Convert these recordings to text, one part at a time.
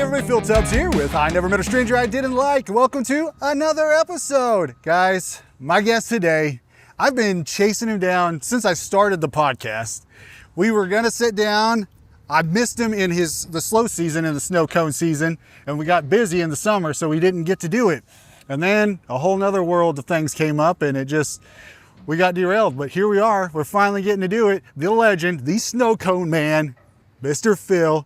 everybody, Phil Tubbs here with I Never Met a Stranger I Didn't Like. Welcome to another episode. Guys, my guest today, I've been chasing him down since I started the podcast. We were gonna sit down. I missed him in the slow season, in the snow cone season, and we got busy in the summer, so we didn't get to do it. And then a whole nother world of things came up, and we got derailed. But here we are, we're finally getting to do it. The legend, the snow cone man, Mr. Phil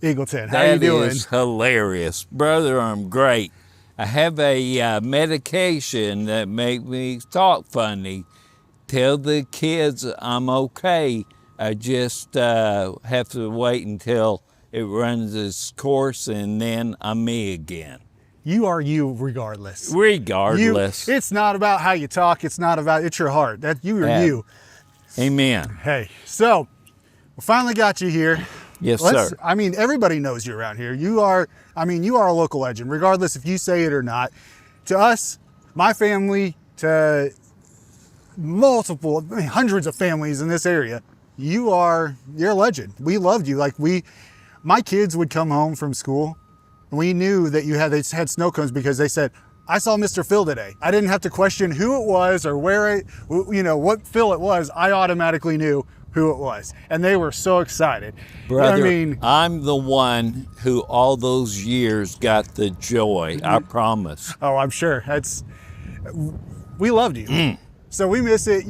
Eagleton. How you doing? That is hilarious. Brother, I'm great. I have a medication that makes me talk funny. Tell the kids I'm okay. I just have to wait until it runs its course, and then I'm me again. You are you regardless. Regardless. It's not about how you talk. It's your heart. You are you. Amen. Hey, so we finally got you here. Yes, sir. I mean, everybody knows you around here. You are a local legend, regardless if you say it or not. To us, my family, to hundreds of families in this area, you're a legend. We loved you. My kids would come home from school, and we knew that they had snow cones because they said, I saw Mr. Phil today. I didn't have to question who it was or what Phil it was. I automatically knew who it was, and they were so excited. Brother, I'm the one who all those years got the joy, I promise. Oh, I'm sure. We loved you. So we miss it,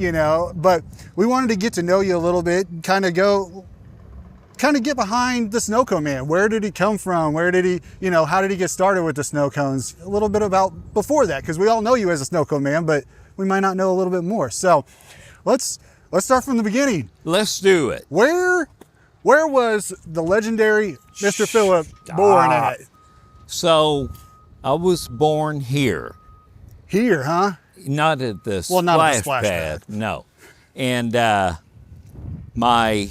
but we wanted to get to know you a little bit, kind of get behind the snow cone man. Where did he come from? Where did he, how did he get started with the snow cones? A little bit about before that, because we all know you as a snow cone man, but we might not know a little bit more. So let's start from the beginning. Let's do it. Where was the legendary Mr. Phillip born at? So I was born here. Here, huh? Not at the splash pad, no. And my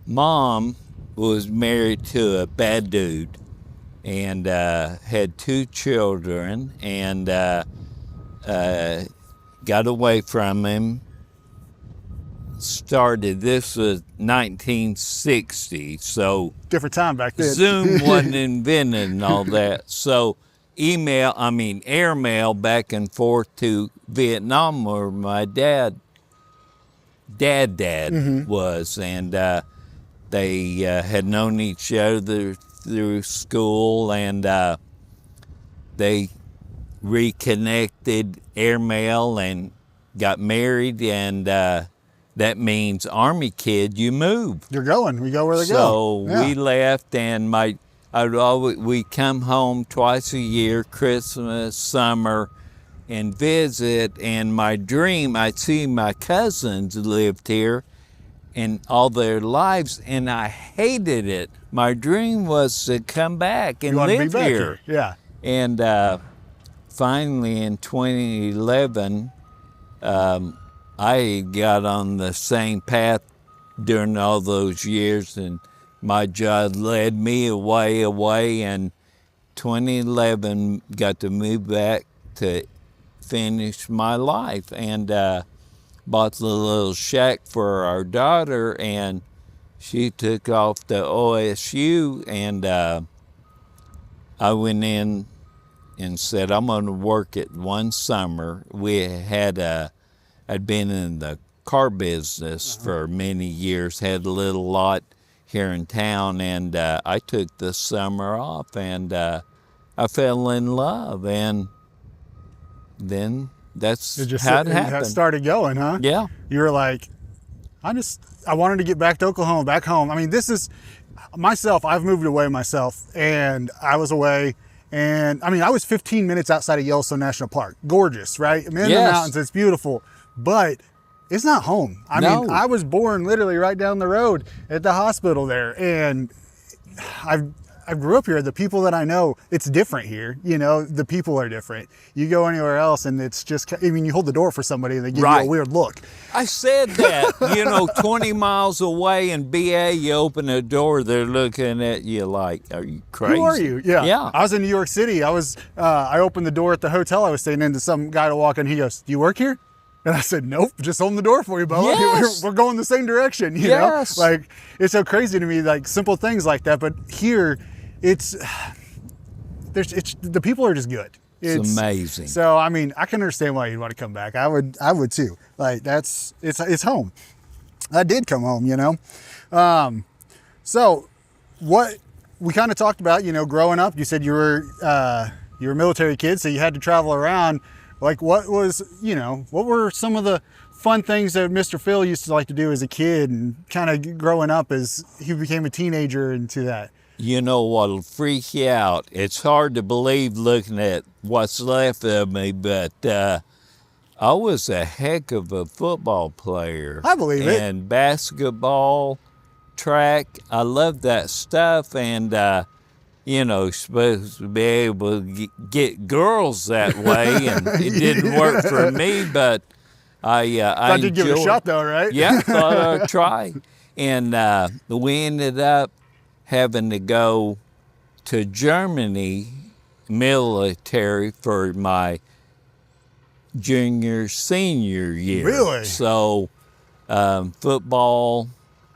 mom was married to a bad dude and had 2 children and got away from him. This was 1960, so different time back then. Zoom wasn't invented and all that. So airmail back and forth to Vietnam, where my dad was, and they had known each other through school, and they reconnected airmail and got married, and that means Army kid, you move. You're going. We go where they go. So yeah. We left, and we come home twice a year, Christmas, summer, and visit. And my dream, I'd see my cousins lived here and all their lives, and I hated it. My dream was to come back and live here. Yeah. And finally, in 2011, I got on the same path during all those years, and my job led me away, and 2011 got to move back to finish my life, and bought the little shack for our daughter, and she took off to OSU, and I went in and said, I'm going to work it one summer. I'd been in the car business for many years, had a little lot here in town, and I took the summer off, and I fell in love, and then that's how it happened. That started going, huh? Yeah. You were like, I wanted to get back to Oklahoma, back home. I mean, this is myself. I've moved away myself, and I was away. And I was 15 minutes outside of Yellowstone National Park. Gorgeous, right? I'm in the mountains, it's beautiful, but it's not home. I was born literally right down the road at the hospital there. And I grew up here. The people that I know, it's different here. The people are different. You go anywhere else and it's just, you hold the door for somebody and they give you a weird look. I said that, 20 miles away in BA, you open a door, they're looking at you like, are you crazy? Who are you? Yeah. I was in New York City. I opened the door at the hotel I was staying in to some guy to walk in. He goes, do you work here? And I said, nope, just open the door for you, Bubba. Yes. We're going the same direction, you Yes. know? Like, it's so crazy to me, like simple things like that. But here, the people are just good. It's amazing. So, I mean, I can understand why you'd want to come back. I would too. Like, it's home. I did come home, you know? So what we kind of talked about, you know, growing up, you said you were a military kid, so you had to travel around. Like, what were some of the fun things that Mr. Phil used to like to do as a kid and kind of growing up as he became a teenager into that? You know what'll freak you out? It's hard to believe looking at what's left of me, but I was a heck of a football player. I believe it. And basketball, track, I love that stuff. And, you know, supposed to be able to get girls that way, and it didn't work for me, but I did give it a shot though, right? Yeah, thought I'd try. And we ended up having to go to Germany military for my senior year. Really? So football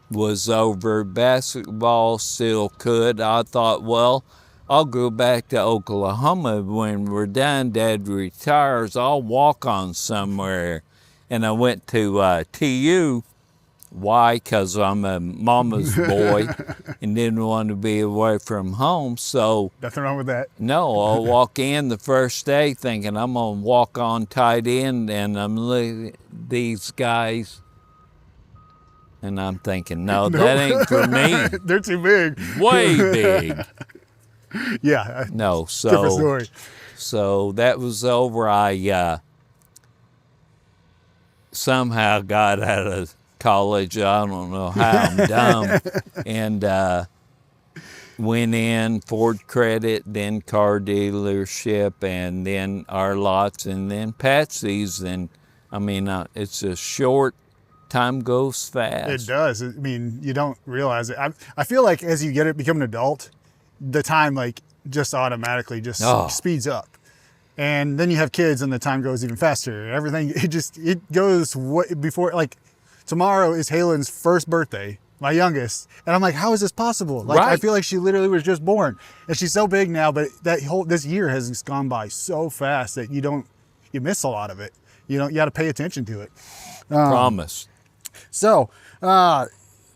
was over, basketball still could. I thought, well, I'll go back to Oklahoma when we're done. Dad retires, I'll walk on somewhere. And I went to TU. Why? Because I'm a mama's boy and didn't want to be away from home. So Nothing wrong with that. no, I'll walk in the first day thinking I'm going to walk on tight end, and I'm looking at these guys and I'm thinking, no, that ain't for me. They're too big. Way big. Yeah. No, Different story. so that was over. I somehow got out of college. I don't know how, I'm dumb. And went in Ford Credit, then car dealership, and then our lots, and then Patsy's. And I mean, it's a short, time goes fast. It does. I mean, you don't realize it. I feel like as you become an adult, the time like just automatically just speeds up. And then you have kids and the time goes even faster. Everything, it goes before, like tomorrow is Halen's first birthday, my youngest. And I'm like, how is this possible? Like, right. I feel like she literally was just born and she's so big now, but this year has gone by so fast that you miss a lot of it. You got to pay attention to it. Promise. So,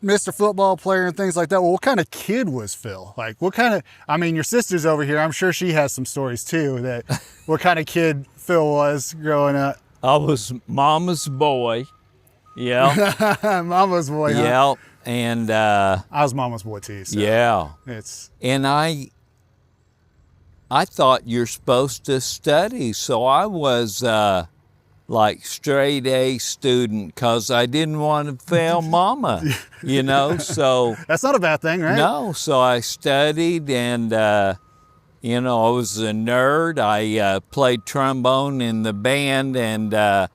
Mr. Football player and things like that. Well, what kind of kid was Phil? Like, your sister's over here. I'm sure she has some stories too, what kind of kid Phil was growing up. I was mama's boy. Yeah. Mama's boy, huh? Yeah. And I was mama's boy too. So yeah. And I thought you're supposed to study. So I was like straight A student because I didn't want to fail mama, so. That's not a bad thing, right? No, so I studied and, I was a nerd. I played trombone in the band and,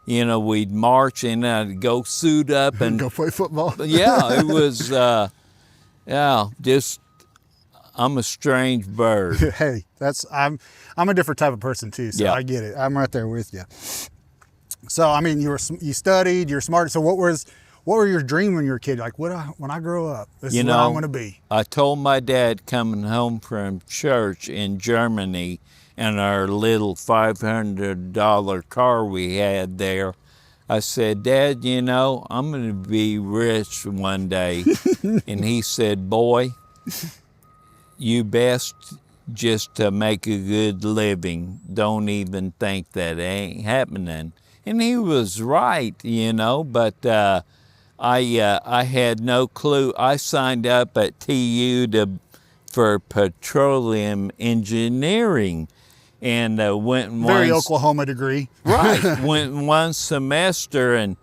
we'd march and I'd go suit up and go play football. Yeah, it was, I'm a strange bird. Hey, I'm a different type of person too, so yeah. I get it. I'm right there with you. So, you studied, you're smart. So what were your dreams when you were a kid? Like, when I grow up, this is what I'm going to be. I told my dad coming home from church in Germany in our little $500 car we had there, I said, Dad, I'm going to be rich one day. And he said, boy, you best just to make a good living. Don't even think that ain't happening. And he was right, but I had no clue. I signed up at TU for petroleum engineering and went very Oklahoma degree. Right, went one semester and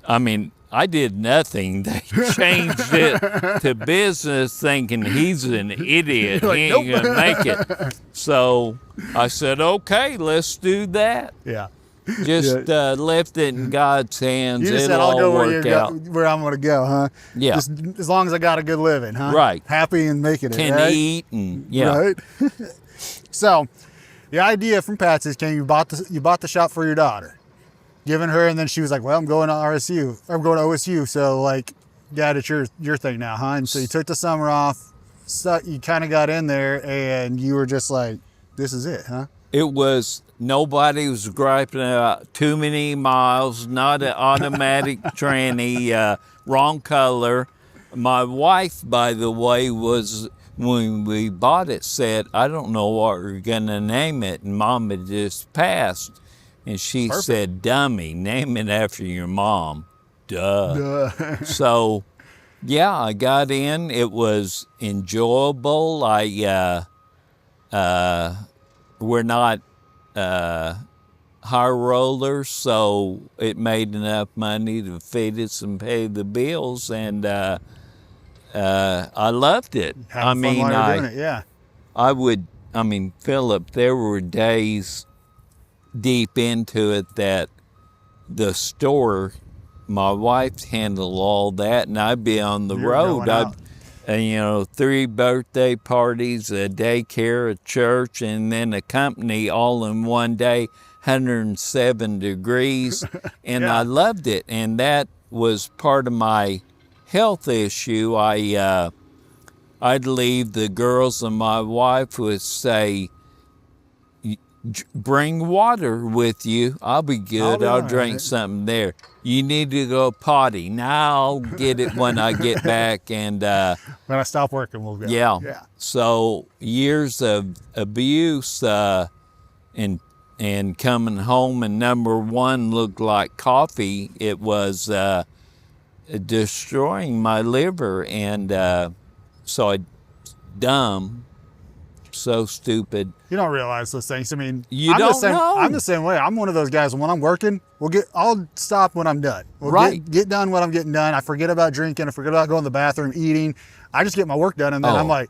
I did nothing. They changed it to business thinking he's an idiot. Like, he ain't gonna make it. So I said, okay, let's do that. Yeah. Just left it in God's hands. You just It'll said, I'll go all work out. where I'm going to go, huh? Yeah. Just as long as I got a good living, huh? Right. Happy and making it, Can right? eat and, yeah. Right? So, the idea from Patsy came, you bought the shop for your daughter. giving her, and then she was like, well, I'm going to RSU. I'm going to OSU. So like, Dad, it's your thing now, huh? And so you took the summer off. So you kind of got in there, and you were just like, this is it, huh? It was, nobody was griping about too many miles, not an automatic tranny, wrong color. My wife, by the way, was, when we bought it, said, I don't know what we're going to name it. And Mom had just passed. And she Perfect. said, dummy, name it after your mom. Duh. So, yeah, I got in. It was enjoyable. We're not high rollers, so it made enough money to feed us and pay the bills, and I loved it. Having fun while you're doing it, yeah. Phillip, there were days deep into it that the store, my wife handled all that, and I'd be on the road. And 3 birthday parties, a daycare, a church, and then a company all in one day, 107 degrees. And Yeah. I loved it. And that was part of my health issue. I'd leave, the girls and my wife would say, bring water with you. I'll be good. I'll drink right. something there. You need to go potty. Now I'll get it when I get back. And when I stop working, we'll go. yeah. So years of abuse and coming home, and number one looked like coffee. It was destroying my liver, and so dumb. So stupid. You don't realize those things. I mean, You don't know. I'm the same way. I'm one of those guys. When I'm working, I'll stop when I'm done. Right. Get done when I'm getting done. I forget about drinking. I forget about going to the bathroom, eating. I just get my work done, and then I'm like,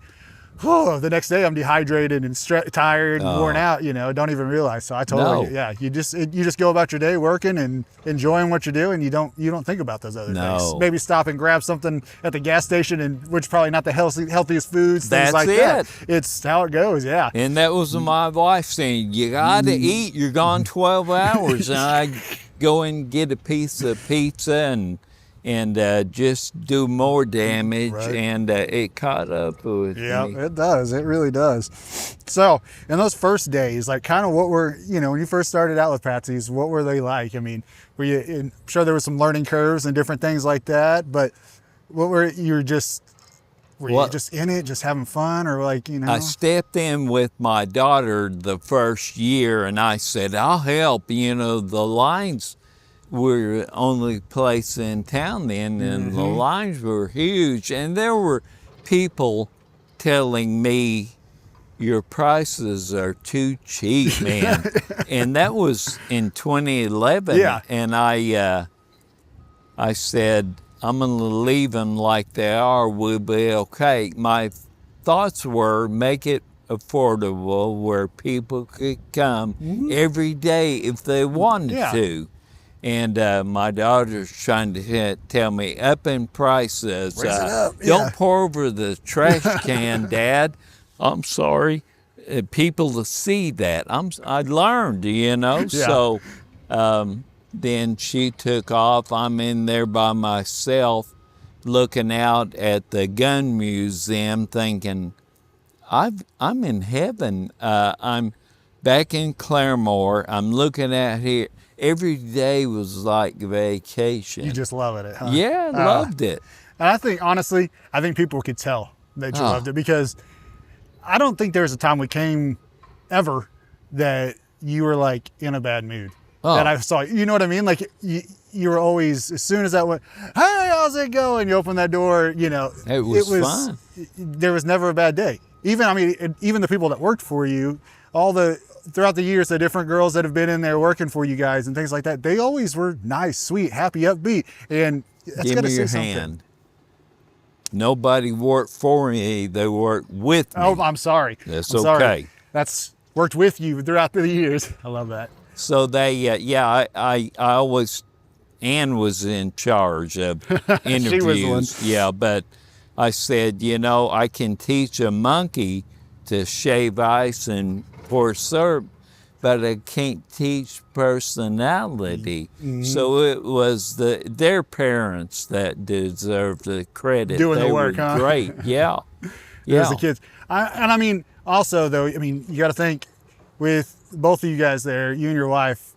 oh, the next day I'm dehydrated and tired and worn out. Don't even realize. So I totally, yeah. You just go about your day working and enjoying what you do, and you don't think about those other things. Maybe stop and grab something at the gas station, and which probably not the healthiest foods. Things like that. It's how it goes. Yeah. And that was my wife saying, you got to eat. You're gone 12 hours, and I go and get a piece of pizza and just do more damage, Right. and it caught up with me. Yeah, it does. It really does. So, in those first days, like kind of what were, when you first started out with Patsy's, what were they like? I mean, I'm sure there were some learning curves and different things like that, but were you just in it, just having fun, or like, I stepped in with my daughter the first year, and I said, I'll help. The lines were the only place in town then, and the lines were huge, and there were people telling me, your prices are too cheap, man. And that was in 2011. Yeah. And I said, I'm going to leave them like they are. We'll be okay. My thoughts were, make it affordable where people could come every day if they wanted to. And my daughter's trying to tell me, up in prices. Raise it up. Don't pour over the trash can, Dad. I'm sorry. People to see that. I learned, Yeah. So then she took off. I'm in there by myself looking out at the gun museum thinking, I'm in heaven. I'm back in Claremore. I'm looking at here. Every day was like vacation. You just loving it, huh? Yeah, loved it. And I think, honestly, people could tell that you loved it, because I don't think there was a time we came ever that you were like in a bad mood. That I saw, you know what I mean? Like you were always, as soon as that went, hey, how's it going? You open that door, It was fun. There was never a bad day. Even the people that worked for you, throughout the years, the different girls that have been in there working for you guys and things like that, they always were nice, sweet, happy, upbeat. And that's Give gotta me say your something. hand. Nobody worked for me, they worked with me. Oh, I'm sorry. That's I'm okay. Sorry. That's worked with you throughout the years. I love that. So they, I always, Ann was in charge of interviews. She was one. Yeah, but I said, I can teach a monkey to shave ice and pour syrup, but I can't teach personality. So it was their parents that deserved the credit. Doing they the work, were huh? great, yeah. There's the kids. And I mean, also though, I mean, you got to think with both of you guys there, you and your wife,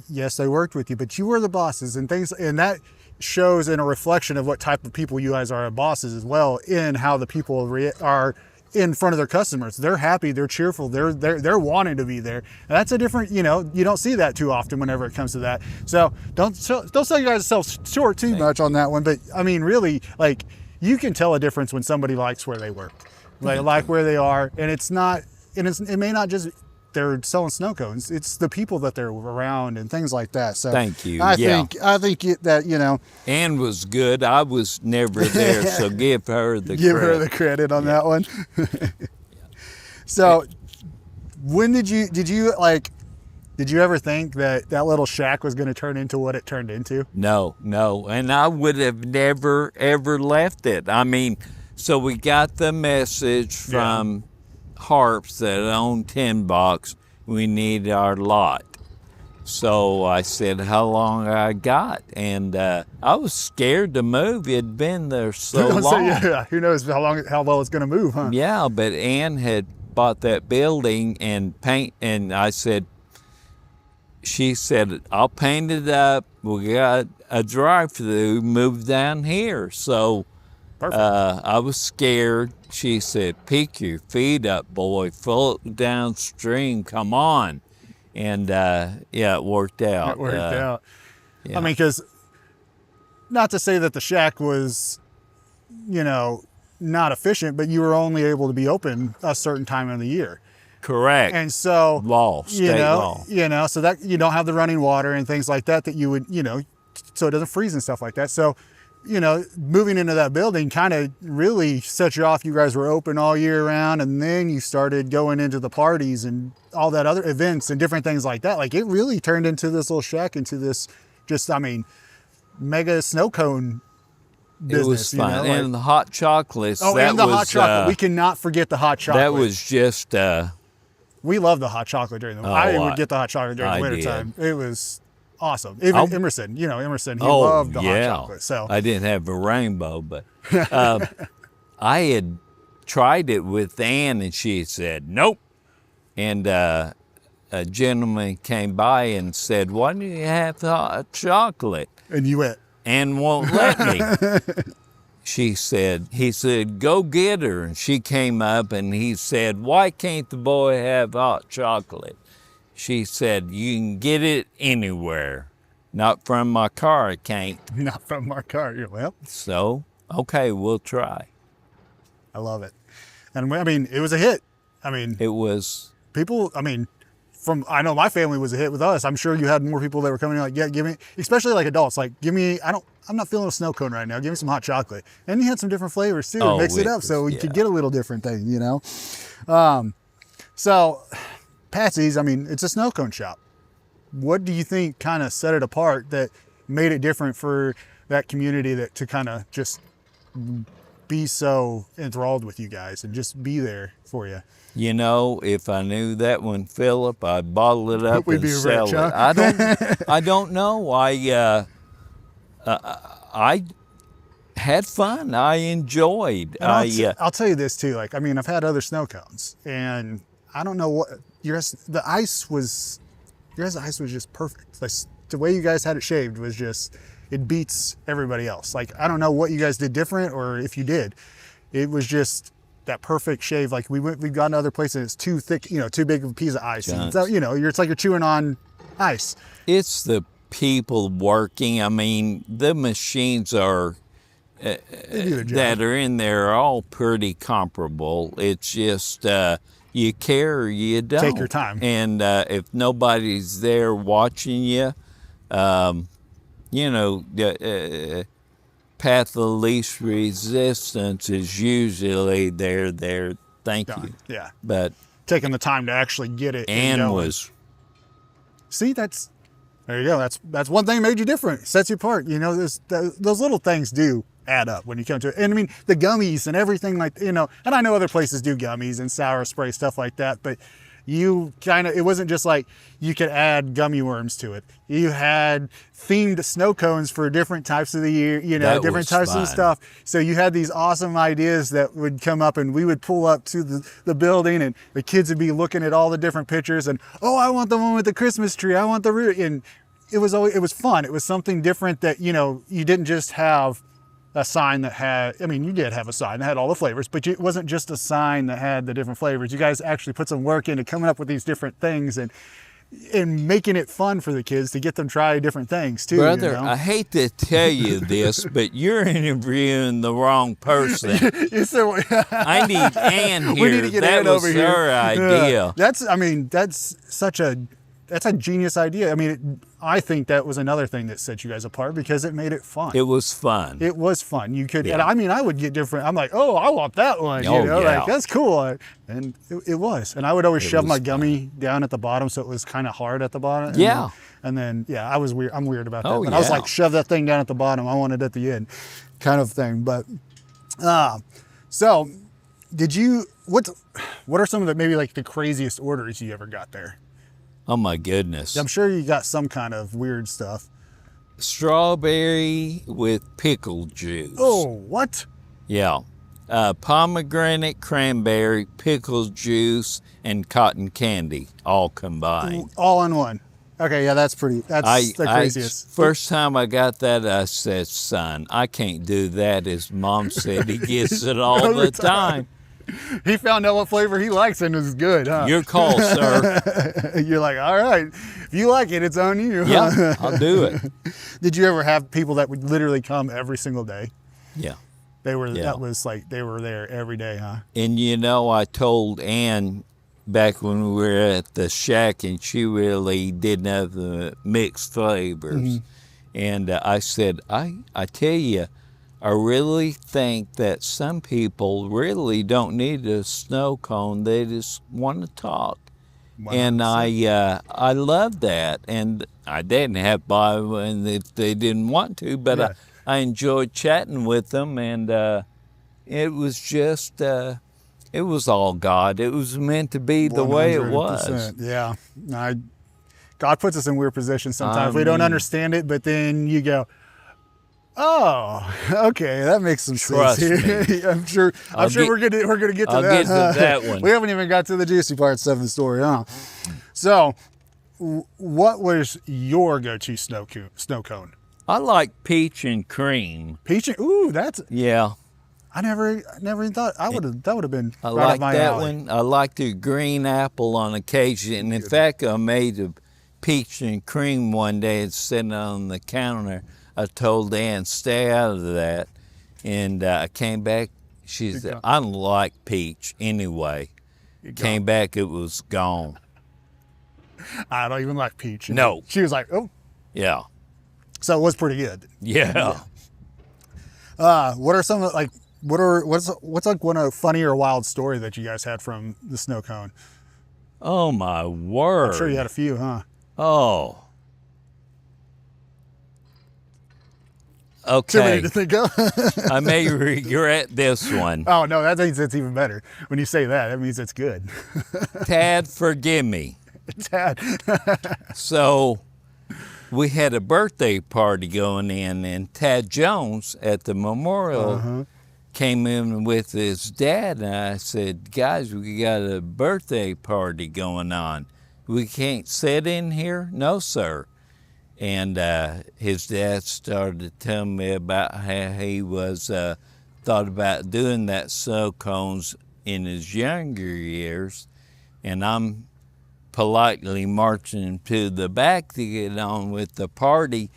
yes, they worked with you, but you were the bosses and things, and that shows in a reflection of what type of people you guys are as bosses as well, in how the people are in front of their customers. They're happy, they're cheerful, they're wanting to be there. And that's a different, you don't see that too often whenever it comes to that. So don't sell you guys self short too much on that one. But I mean, really, like, you can tell a difference when somebody likes where they work, like where they are, and it may not just they're selling snow cones. It's the people that they're around and things like that. So thank you. I think that Ann was good. I was never there, so give her the credit on that one. So when did you ever think that little shack was going to turn into what it turned into? No, and I would have never ever left it. I mean, so we got the message from Harps that owned 10 Box, we need our lot. So I said how long I got, and I was scared to move. It'd been there so long. Who knows how well it's going to move, huh? Yeah, but Ann had bought that building and paint, and she said, I'll paint it up. We got a drive-through, move down here. So I was scared. She said, pick your feet up, boy, float downstream, come on. And it worked out. It worked out. Yeah. I mean, because not to say that the shack was, not efficient, but you were only able to be open a certain time of the year. Correct. And so, state law. So that you don't have the running water and things like that you would, so it doesn't freeze and stuff like that. So, moving into that building kind of really set you off. You guys were open all year round, and then you started going into the parties and all that other events and different things like that. Like, it really turned into this little shack, into this mega snow cone business. It was fun. And the hot chocolates. Hot chocolate. We cannot forget the hot chocolate. That was just... we love the hot chocolate during the winter. I would get the hot chocolate during the winter time. It was awesome. Even Emerson, he loved the hot chocolate. So I didn't have a rainbow, but I had tried it with Ann, and she said, nope. And a gentleman came by and said, why do you have hot chocolate? And you went. Ann won't let me. He said, go get her. And she came up and he said, why can't the boy have hot chocolate? She said, you can get it anywhere. Not from my car, I can't. Not from my car. Well. So, okay, we'll try. I love it. And I mean, it was a hit. I mean. It was. People, I mean, I know my family was a hit with us. I'm sure you had more people that were coming in like, yeah, give me, especially like adults, like, I'm not feeling a snow cone right now. Give me some hot chocolate. And you had some different flavors too, to mix it up so you could get a little different thing, So, Patsy's, I mean, it's a snow cone shop. What do you think kind of set it apart that made it different for that community to kind of just be so enthralled with you guys and just be there for you? If I knew that one, Phillip, I'd bottle it up We'd and be sell rich, it. huh? I don't know. I had fun. I enjoyed. I'll tell you this too. Like, I mean, I've had other snow cones, and I don't know what the ice was just perfect. Like, the way you guys had it shaved was just, it beats everybody else. Like, I don't know what you guys did different, or if you did. It was just that perfect shave. Like, we've gone to other places, it's too thick, too big of a piece of ice. And so, it's like you're chewing on ice. It's the people working. I mean, the machines are that are in there are all pretty comparable. It's just you care or you don't. Take your time. And if nobody's there watching you, path of least resistance is usually there. Thank you. Yeah. But taking the time to actually get it. Ann was. See, there you go. That's one thing that made you different. It sets you apart. Those little things do add up when you come to it. And I mean, the gummies and everything, and I know other places do gummies and sour spray, stuff like that, but it wasn't just like you could add gummy worms to it. You had themed snow cones for different types of the year, That different was types fun. of stuff. So you had these awesome ideas that would come up, and we would pull up to the building, and the kids would be looking at all the different pictures, and, oh, I want the one with the Christmas tree. I want the root. And it was fun. It was something different that, you didn't just have a sign that had, you did have a sign that had all the flavors, but it wasn't just a sign that had the different flavors. You guys actually put some work into coming up with these different things and making it fun for the kids to get them try different things too. Brother, I hate to tell you this, but you're interviewing the wrong person. I need Ann here. We need to get that Ann was over here. her idea. That's a genius idea. I think that was another thing that set you guys apart because it made it fun. It was fun. It was fun. You could, Yeah. and I would get different. I'm like, oh, I want that one. Oh, yeah. Like, that's cool. And it was. And I would always shove was my gummy down at the bottom, so it was kind of hard at the bottom. And Yeah. then I was weird. I'm weird about that. Oh, But I was yeah. like, shove that thing down at the bottom. I want it at the end, kind of thing. But so, what are some of the maybe like the craziest orders you ever got there? Oh my goodness. I'm sure you got some kind of weird stuff. Strawberry with pickle juice. Oh, what? Yeah. Pomegranate, cranberry, pickle juice, and cotton candy all combined. All in one. Okay, yeah, that's the craziest. First time I got that, I said, son, I can't do that. His mom said he gets it all the time. He found out what flavor he likes and it's good, huh? Your call, sir. You're like, all right, if you like it, it's on you. Yeah, I'll do it. Did you ever have people that would literally come every single day? Yeah. That was like, they were there every day, huh? And I told Ann back when we were at the shack and she really didn't have the mixed flavors. Mm-hmm. And I said, I tell you, I really think that some people really don't need a snow cone. They just want to talk. 100%. And I love that. And I didn't have to buy one if they didn't want to, but Yeah. I enjoyed chatting with them. And it was just, it was all God. It was meant to be the way it was. 100%. Yeah. God puts us in weird positions sometimes. We don't understand it, but then you go, oh, okay, that makes some Trust sense. me. I'm sure we're gonna get to I'll that. get to that one. We haven't even got to the juicy parts of the story, huh? So, what was your go-to snow cone? I like peach and cream. Peach. Ooh, that's. Yeah. I never even thought that would have been I right like up my that alley. one. I like the green apple on occasion. In fact, I made a peach and cream one day and sitting on the counter. I told Ann, stay out of that. And I came back. She said, I don't like peach anyway. Came back, it was gone. I don't even like peach. No. She was like, oh. Yeah. So it was pretty good. Yeah. What are some of like? What's like one funny or wild story that you guys had from the snow cone? Oh, my word. I'm sure you had a few, huh? Oh. Too many Okay. to think of. I may regret this one. Oh no, that means it's even better. When you say that, that means it's good. Tad, forgive me. Tad. So we had a birthday party going in, and Tad Jones at the memorial came in with his dad, and I said, guys, we got a birthday party going on. We can't sit in here? No, sir. And his dad started to tell me about how he was thought about doing that snow cones in his younger years, and I'm politely marching to the back to get on with the party,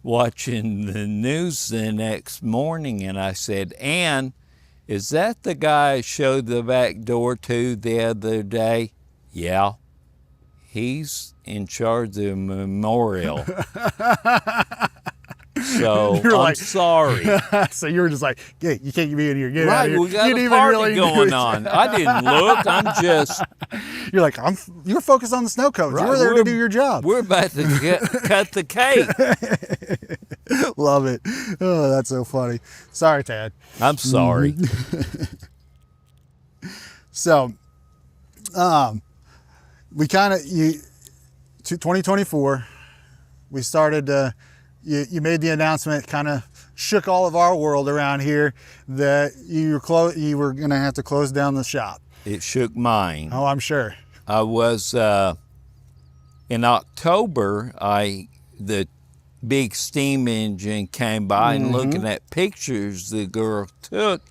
watching the news the next morning, and I said, Ann, is that the guy I showed the back door to the other day? Yeah. He's in charge of the memorial. So You're I'm like- sorry. So you were just like, yeah, you can't be in here. Get out Right, of here. we got You didn't a even party really going on. I didn't look. I'm just. You're like, you're focused on the snow cones. Right, You were there to we're- do your job. We're about to cut the cake. Love it. Oh, that's so funny. Sorry, Tad. I'm sorry. So, we kind of, 2024, we started, you made the announcement, kind of shook all of our world around here that you were going to have to close down the shop. It shook mine. Oh, I'm sure. I was, in October, the big steam engine came by and looking at pictures the girl took,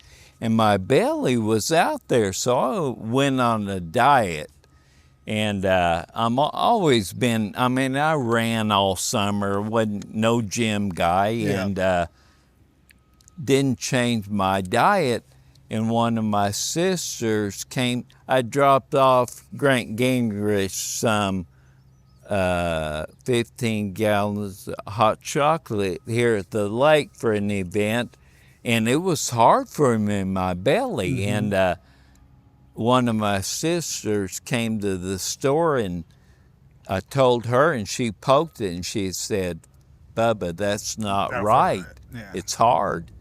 and my belly was out there, so I went on a diet. And I'm always been, I mean, I ran all summer, wasn't no gym guy, and didn't change my diet. And one of my sisters came, I dropped off Grant Gingrich some 15 gallons of hot chocolate here at the lake for an event, and it was hard for me in my belly. And one of my sisters came to the store, and I told her, and she poked it, and she said, "Bubba, that's not right. Yeah. It's hard."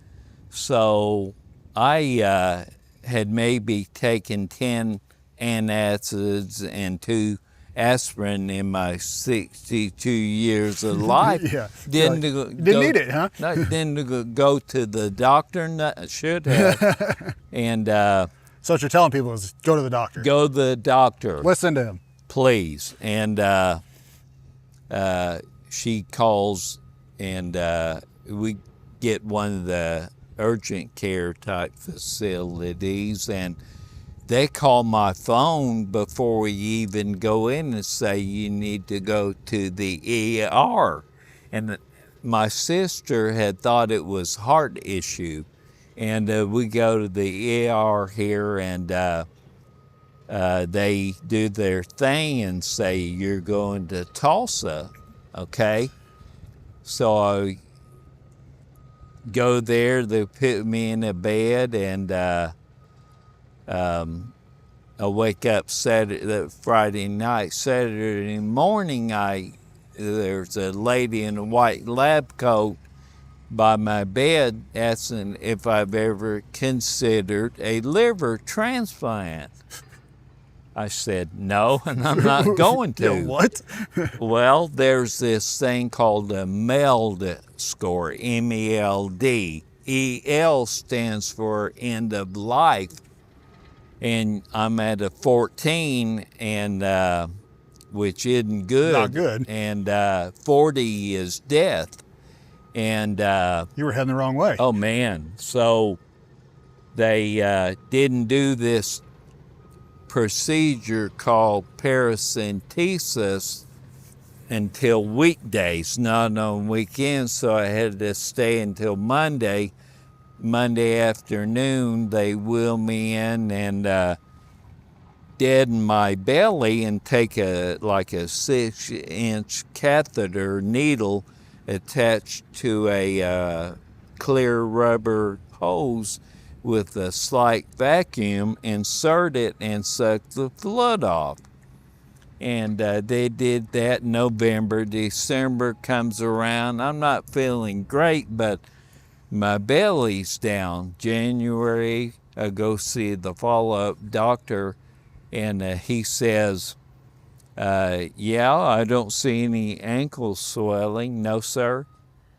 So I had maybe taken 10 antacids and 2 aspirin in my 62 years of life. Didn't need it, huh? Didn't go to the doctor. Should have. And so what you're telling people is go to the doctor. Go to the doctor. Listen to him. Please. And she calls, and we get one of the urgent care type facilities, and they call my phone before we even go in and say you need to go to the ER. And my sister had thought it was heart issue, and we go to the ER here, and they do their thing and say you're going to Tulsa, okay? So I go there, they put me in a bed, and I wake up Friday night. Saturday morning, there's a lady in a white lab coat by my bed asking if I've ever considered a liver transplant. I said no, and I'm not going to. What? Well, there's this thing called a MELD score, MELD. EL stands for end of life. And I'm at a 14, and which isn't good. Not good. And 40 is death. And you were heading the wrong way. Oh man! So they didn't do this procedure called paracentesis until weekdays, not on weekends. So I had to stay until Monday. Monday afternoon, they wheel me in and deaden my belly and take a 6-inch catheter needle attached to a clear rubber hose with a slight vacuum, insert it and suck the fluid off. And they did that. November, December comes around. I'm not feeling great, but my belly's down. January, I go see the follow-up doctor, and he says, yeah, I don't see any ankle swelling. No, sir.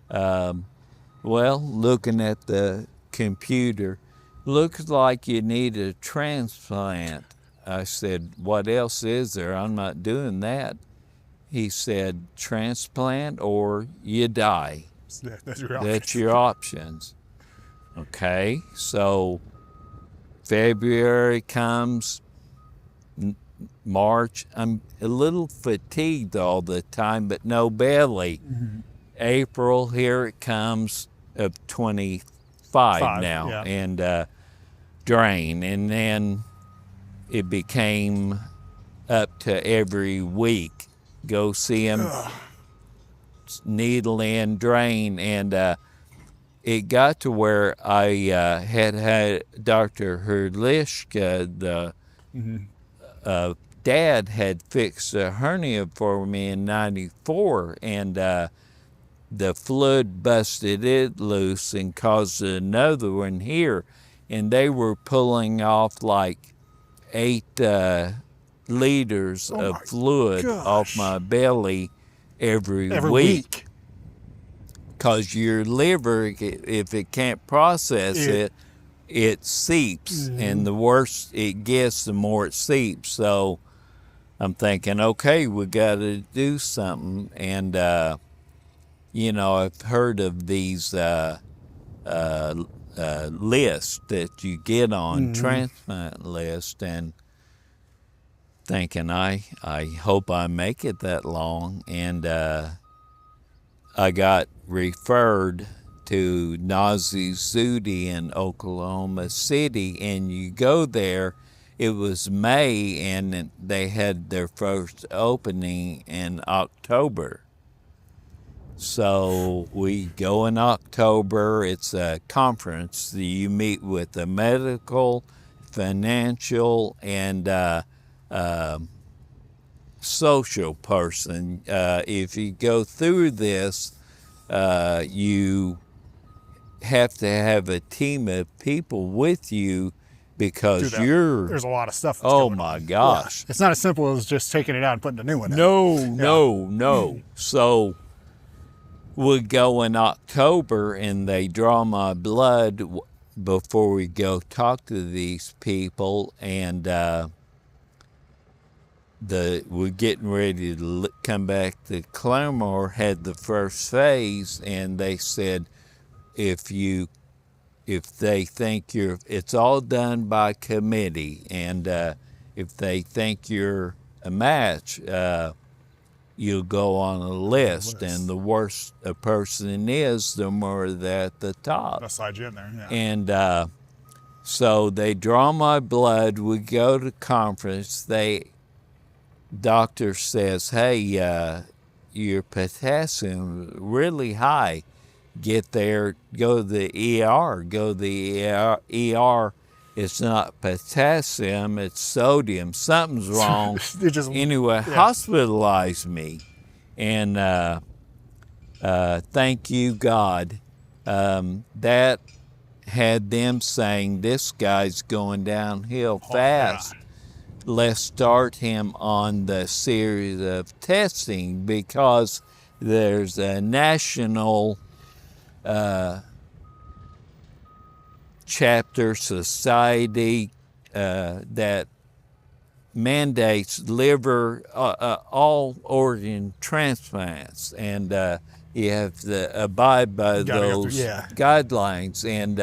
Well, looking at the computer, looks like you need a transplant. I said, what else is there? I'm not doing that. He said, transplant or you die. That's your options. That's your options. Okay, so February comes, March, I'm a little fatigued all the time, but no belly. Mm-hmm. April, here it comes, of 25 now, yeah. And drain. And then it became up to every week. Go see him, needle in, drain. And it got to where I had Dr. Hurlishka, the dad had fixed a hernia for me in 94, and the fluid busted it loose and caused another one here. And they were pulling off like 8 liters Oh of my fluid off gosh. my belly every Every week. week. Because your liver, if it can't process it seeps. And the worse it gets, the more it seeps. So I'm thinking, okay, we got to do something. And, you know, I've heard of these lists that you get on transplant list, and thinking, I hope I make it that long. And I got referred to Nazi Zudi in Oklahoma City, and you go there. It was May, and they had their first opening in October. So we go in October. It's a conference. You meet with the medical, financial, and social person. If you go through this, you have to have a team of people with you because There's a lot of stuff. Oh my gosh. Yeah. It's not as simple as just taking it out and putting a new one in. No. So we go in October, and they draw my blood before we go talk to these people, and we're getting ready to come back to Claremore, had the first phase, and they said, if they think it's all done by committee, and if they think you're a match, you'll go on a list, and the worse a person is, the more they're at the top. They'll slide you in there, yeah. And so they draw my blood, we go to conference, doctor says, hey, your potassium really high. Get there, go to the ER. ER. It's not potassium, it's sodium. Something's wrong. Anyway, hospitalized me. And thank you, God. That had them saying, this guy's going downhill fast. Let's start him on the series of testing, because there's a national chapter society that mandates liver, all organ transplants, and you have to abide by those guidelines. And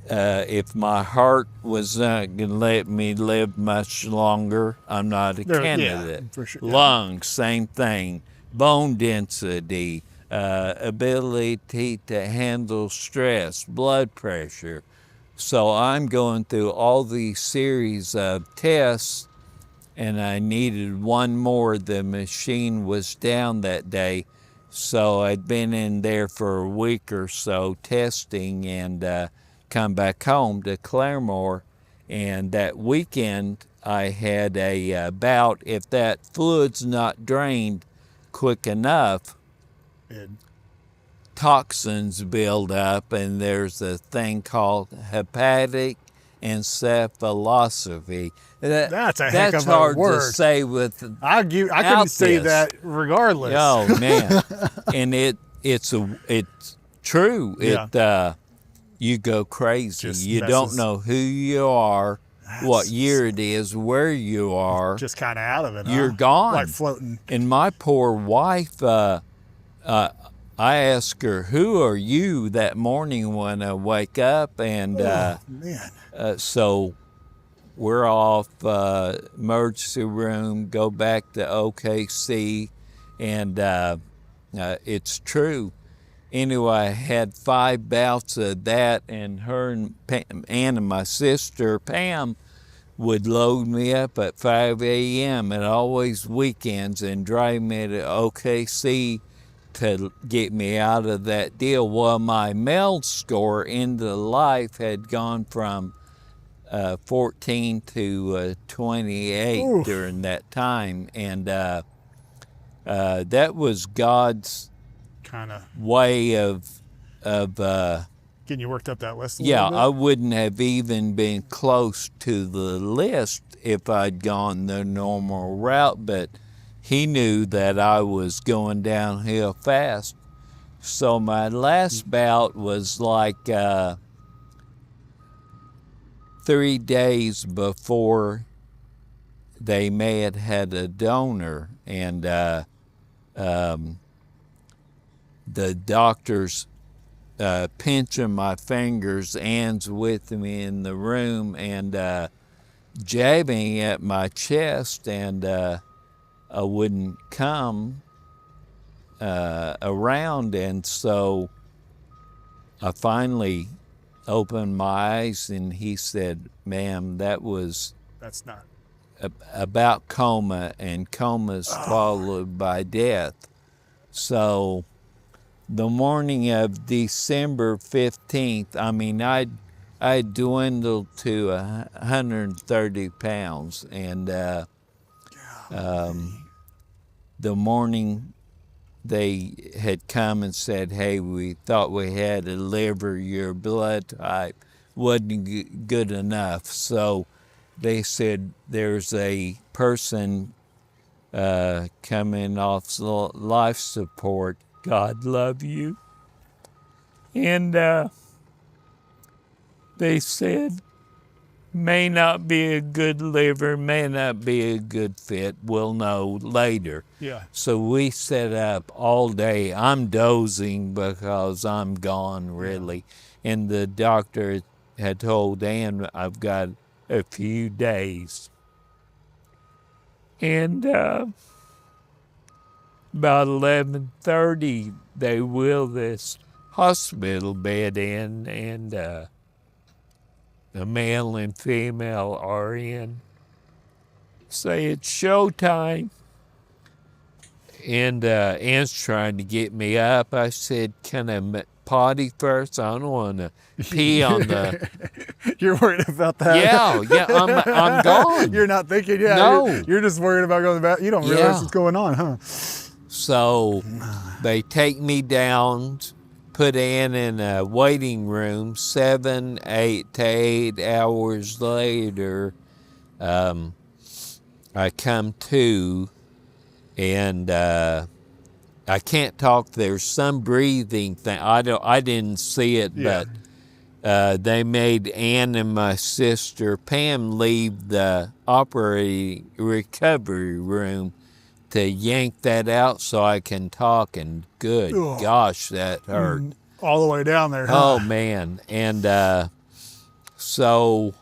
if my heart was not going to let me live much longer, I'm not a candidate. For sure, Lungs, same thing. Bone density, ability to handle stress, blood pressure. So I'm going through all these series of tests, and I needed one more. The machine was down that day, so I'd been in there for a week or so testing, and come back home to Claremore. And that weekend I had a bout. If that fluid's not drained quick enough, toxins build up, and there's a thing called hepatic encephalopathy. That's a heck of a hard word to say with. I couldn't say that regardless. Oh man, and it's true. You go crazy. You don't know who you are, what year it is, where you are. Just kind of out of it. You're gone. Like floating. And my poor wife, I asked her, who are you, that morning when I wake up? And so we're off, emergency room, go back to OKC, and it's true. Anyway, I had 5 bouts of that, and her and Ann and my sister, Pam, would load me up at 5 a.m. and always weekends and drive me to OKC to get me out of that deal. Well, my MELD score into life had gone from 14 to 28 during that time, and that was God's kind of way of getting you worked up that list. I wouldn't have even been close to the list if I'd gone the normal route, but he knew that I was going downhill fast. So my last bout was like 3 days before they may have had a donor, and the doctors pinching my fingers, Ann's with me in the room, and jabbing at my chest, and I wouldn't come around, and so I finally opened my eyes, and he said, "Ma'am, that's not about coma, and coma's followed by death." So the morning of December 15th, I mean, I dwindled to 130 pounds, and the morning they had come and said, "Hey, we thought we had a liver, your blood type wasn't good enough." So they said, "There's a person coming off life support. God love you." And they said, "May not be a good liver, may not be a good fit. We'll know later." Yeah. So we set up all day. I'm dozing because I'm gone, really. And the doctor had told Ann, "I've got a few days." And about 11:30, they wheel this hospital bed in, and the male and female are in. Say it's showtime. And Ann's trying to get me up. I said, "Can I potty first? I don't want to pee on the..." You're worried about that? Yeah, I'm gone. You're not thinking, No. You're just worried about going to the bathroom. You don't realize what's going on, huh? So they take me down, put Ann in a waiting room. 7, 8 to 8 hours later, I come to, and I can't talk. There's some breathing thing. I didn't see it, but they made Ann and my sister Pam leave the operating recovery room to yank that out so I can talk, and good gosh, that hurt. All the way down there, huh? Oh, man. And so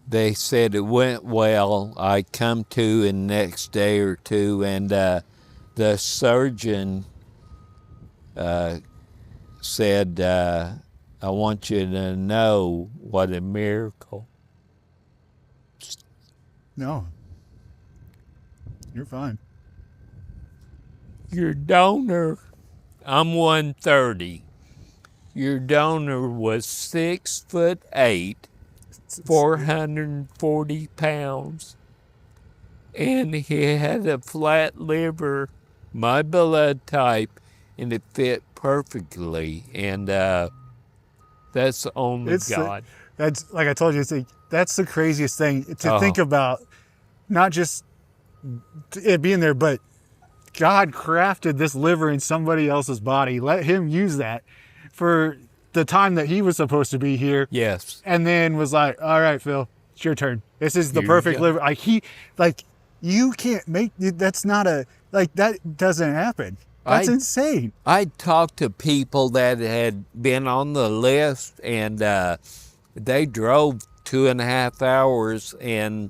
they said it went well. I come to in the next day or two, and the surgeon said, "I want you to know what a miracle." No. You're fine. Your donor, I'm 130. Your donor was 6'8", 440 pounds, and he had a flat liver, my blood type, and it fit perfectly. And that's only God. That's, like I told you, that's the craziest thing to think about. Not just it being there, but God crafted this liver in somebody else's body, let him use that for the time that he was supposed to be here. Yes. And then was like, "All right, Phil, it's your turn. This is the perfect liver." You can't make, that's not that doesn't happen. That's insane. I talked to people that had been on the list, and they drove 2.5 hours, and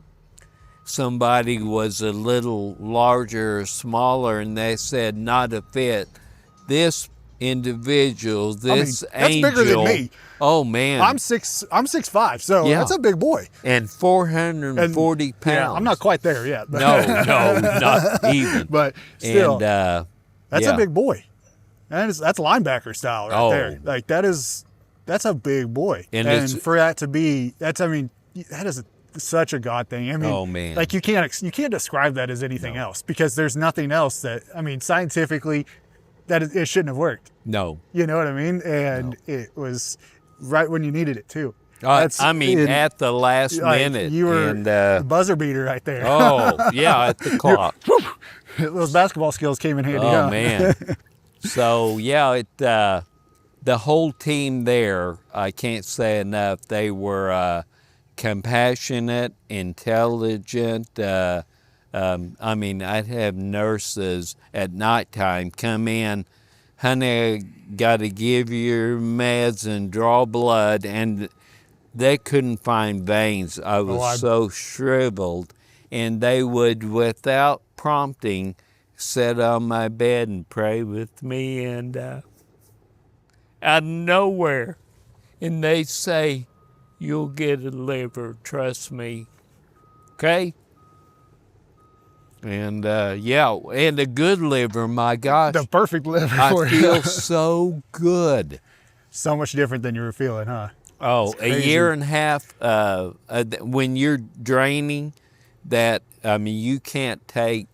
somebody was a little larger or smaller, and they said, "Not a fit." This individual, this angel. That's bigger than me. Oh, man. I'm 6'5", so that's a big boy. And 440 pounds. Yeah, I'm not quite there yet. But No, not even. But still, and, that's a big boy. That's linebacker style right there. Like, that's a big boy. And for that to be, that is such a God thing. I mean, oh, man. Like, you can't describe that as anything else, because there's nothing else that, scientifically, it shouldn't have worked. No. You know what I mean? And it was right when you needed it too. I mean, at the last like, minute. you were and, the buzzer beater right there. oh, yeah, at the clock. Those basketball skills came in handy. Oh, huh? man. So, yeah, the whole team there, I can't say enough, they were compassionate, intelligent. I mean, I'd have nurses at nighttime come in, honey, got to give you your meds and draw blood, and they couldn't find veins. I was so shriveled, and they would, without prompting, sit on my bed and pray with me, and out of nowhere, and they say, you'll get a liver, trust me, okay? And yeah, and a good liver, my gosh. The perfect liver for I you. feel so good. So much different than you were feeling, huh? Oh, a year and a half, when you're draining, that, I mean, you can't take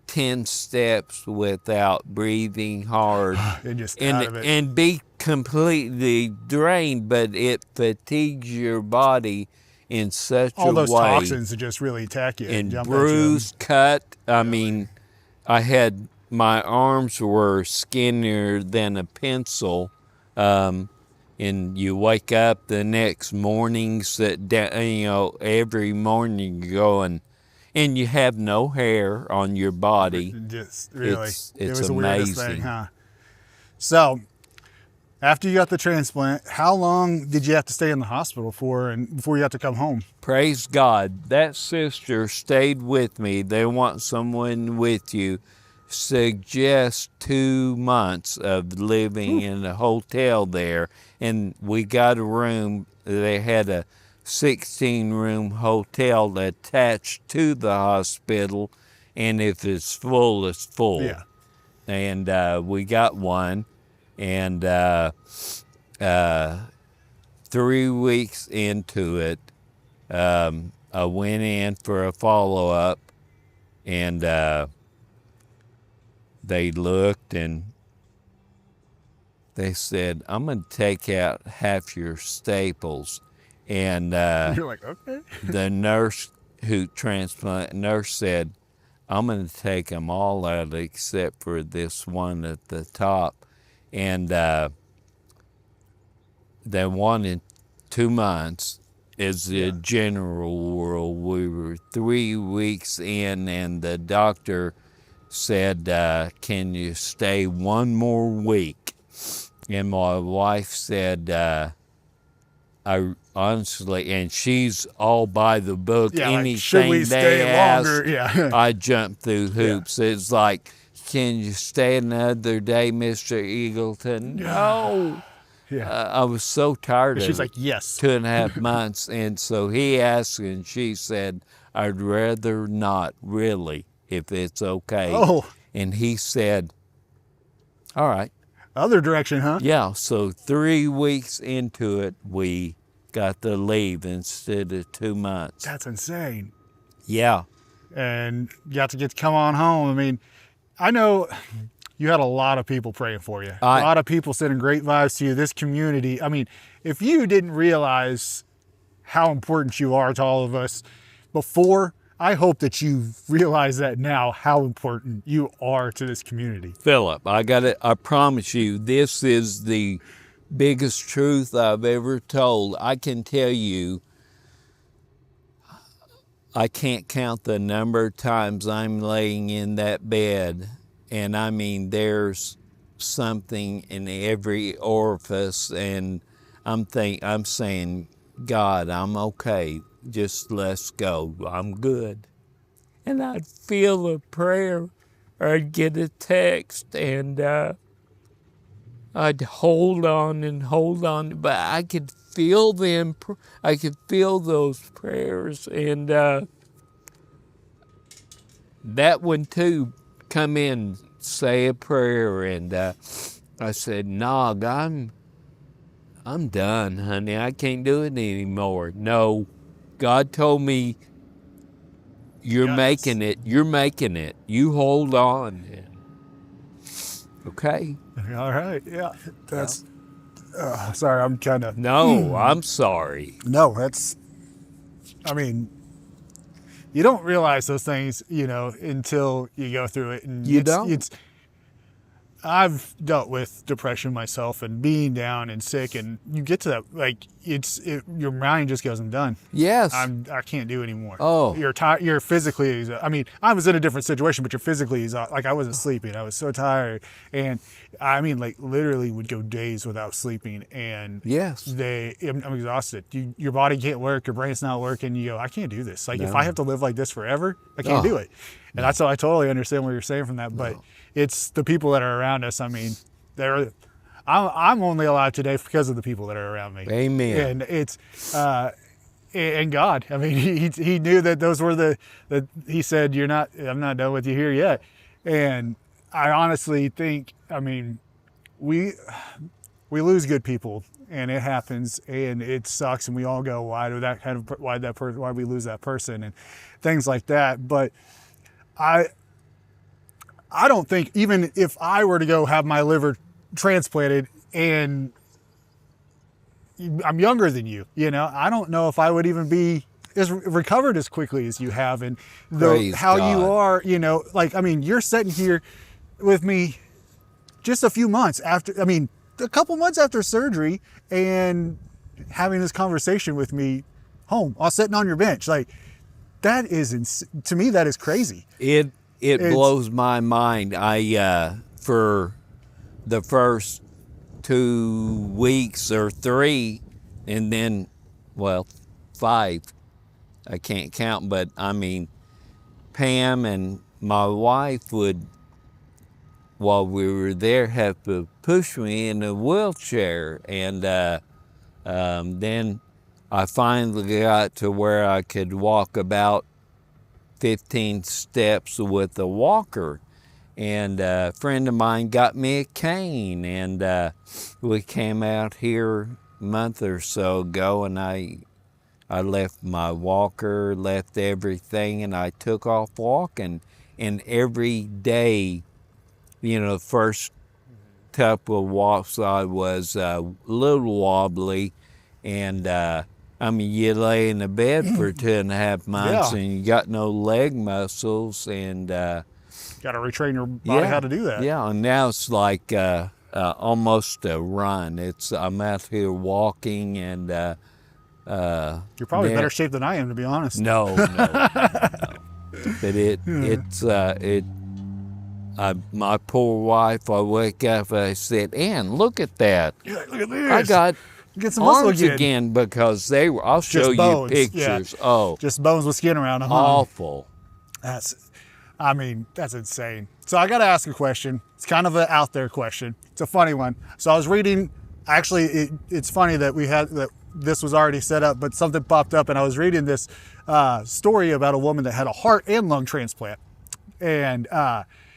10 steps without breathing hard And just out of it. and be completely drained, but it fatigues your body in such a way. All those toxins that just really attack you. And jump bruised, cut. I mean, my arms were skinnier than a pencil. And you wake up the next morning, every morning you go and you have no hair on your body. Just really, it's it was the weirdest amazing. thing, huh? So, after you got the transplant, how long did you have to stay in the hospital for, and before you had to come home? Praise God. That sister stayed with me. They want someone with you. Suggest 2 months of living in a hotel there. And we got a room. They had a 16-room hotel attached to the hospital. And if it's full, it's full. Yeah. And we got one. And 3 weeks into it, I went in for a follow-up, and they looked and they said, I'm going to take out half your staples. And You're like, okay. the nurse nurse said, I'm going to take them all out except for this one at the top. And they wanted 2 months as a general rule. We were 3 weeks in, and the doctor said, can you stay 1 more week? And my wife said, I honestly, and she's all by the book. Yeah, like, anything should we they stay ask, longer? Yeah. I jump through hoops. It's like, can you stay another day, Mr. Eagleton? No. Yeah. I was so tired of She's it. like, yes. 2.5 months. And so he asked, and she said, I'd rather not, really, if it's okay. Oh. And he said, all right. Other direction, huh? Yeah, so 3 weeks into it, we got the leave instead of 2 months. That's insane. Yeah. And you got to come on home. I mean, I know you had a lot of people praying for you. A lot of people sending great vibes to you, this community. I mean, if you didn't realize how important you are to all of us before, I hope that you realize that now, how important you are to this community. Phillip, I promise you, this is the biggest truth I've ever told. I can tell you, I can't count the number of times I'm laying in that bed, and I mean, there's something in every orifice, and I'm saying, God, I'm okay. Just let's go. I'm good. And I'd feel a prayer, or I'd get a text, and I'd hold on, but I could feel them. I could feel those prayers, and that one too. Come in, say a prayer, and I said, "Nog, I'm done, honey. I can't do it anymore." No, God told me, "You're making it. You're making it. You hold on." Okay. All right. Yeah. That's Sorry, I'm kind of... No, I'm sorry. No, that's... I mean, you don't realize those things, until you go through it. And You don't? I've dealt with depression myself and being down and sick, and you get to that, like, your mind just goes, I'm done. Yes. I can't do anymore. Oh. You're tired. You're physically, I mean, I was in a different situation, but you're phically, like, I wasn't sleeping. I was so tired. And I mean, like, literally would go days without sleeping. And Yes. I'm exhausted. Your body can't work. Your brain's not working. You go, I can't do this. Like, if I have to live like this forever, I can't do it. And that's how I totally understand what you're saying from that. But it's the people that are around us. I mean, I'm only alive today because of the people that are around me. Amen. And it's and God. I mean, he knew that those were that he said, I'm not done with you here yet. And I honestly think, I mean, we lose good people, and it happens, and it sucks, and we all go, why we lose that person, and things like that. But I don't think, even if I were to go have my liver transplanted and I'm younger than you, I don't know if I would even be recovered as quickly as you have. And how God. You are, like, I mean, you're sitting here with me just a few months after, I mean, a couple months after surgery, and having this conversation with me home, all sitting on your bench. Like, that is, to me, that is crazy. It blows my mind. For the first 2 weeks or 3, and then, 5, I can't count, but I mean, Pam and my wife would, while we were there, have to push me in a wheelchair. And then I finally got to where I could walk about 15 steps with a walker, and a friend of mine got me a cane, and we came out here a month or so ago, and I left my walker, left everything, and I took off walking. And every day, the first couple of walks I was a little wobbly, and I mean, you lay in the bed for 2.5 months, and you got no leg muscles, and got to retrain your body how to do that. Yeah, and now it's like almost a run. I'm out here walking, and you're probably in better shape than I am, to be honest. No. But my poor wife, I wake up, I said, Ann, look at that. Yeah, look at this. I got get some muscle arms again because I'll show you pictures. Yeah. Oh, just bones with skin around them. Awful. That's insane. So I got to ask a question. It's kind of an out there question. It's a funny one. So I was reading, actually, it's funny that this was already set up, but something popped up, and I was reading this story about a woman that had a heart and lung transplant, and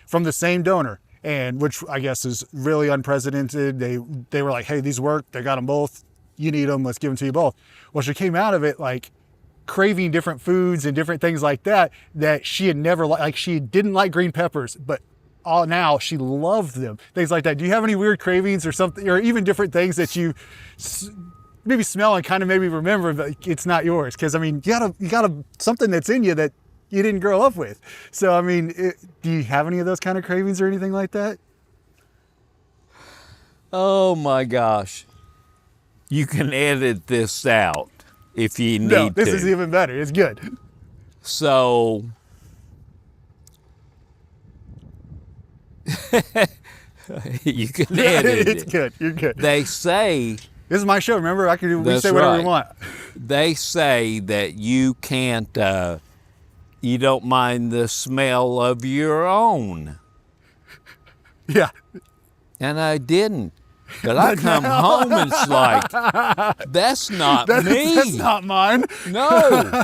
from the same donor, and which I guess is really unprecedented. They were like, hey, these work. They got them both. You need them. Let's give them to you both. Well, she came out of it like craving different foods and different things like that she had never liked. Like, she didn't like green peppers, but now she loved them. Things like that. Do you have any weird cravings or something, or even different things that you maybe smell and kind of maybe remember, but it's not yours? Because I mean, you got something that's in you that you didn't grow up with. So I mean, do you have any of those kind of cravings or anything like that? Oh my gosh. You can edit this out if you need to. No, this is even better. It's good. So, you can edit it. It's good. You're good. They say... This is my show, remember? We say whatever we want. They say that you can't... you don't mind the smell of your own. Yeah. And I didn't. But I come home and it's like, that's not me. That's not mine. No.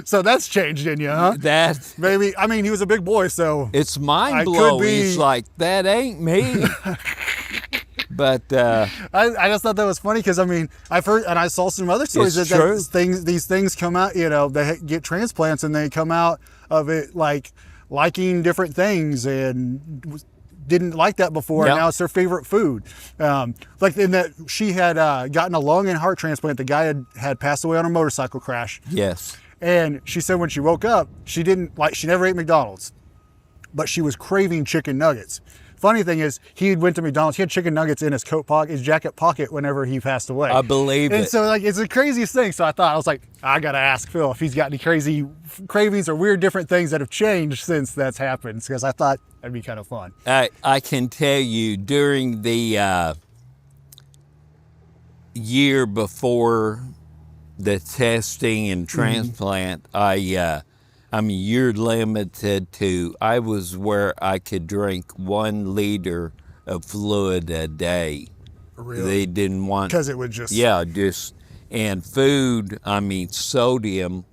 So that's changed in you, huh? That, maybe, I mean, he was a big boy, so. It's mind-blowing. It's like, that ain't me. But I just thought that was funny because, I mean, I've heard, and I saw some other stories that these things come out, they get transplants and they come out of it like liking different things and didn't like that before, and Yep. now it's their favorite food. Like in that she had gotten a lung and heart transplant. The guy had passed away on a motorcycle crash. Yes. And she said when she woke up, she never ate McDonald's, but she was craving chicken nuggets. Funny thing is, he went to McDonald's, he had chicken nuggets in his coat pocket, his jacket pocket whenever he passed away. I believe and it. so like, it's the craziest thing. So I was like, I gotta ask Phil if he's got any crazy cravings or weird different things that have changed since that's happened, because I thought that'd be kind of fun. I can tell you during the year before the testing and transplant, I mean, you're limited to, I was where I could drink 1 liter of fluid a day. Really? They didn't want... Because it would just... Yeah, and food, I mean, sodium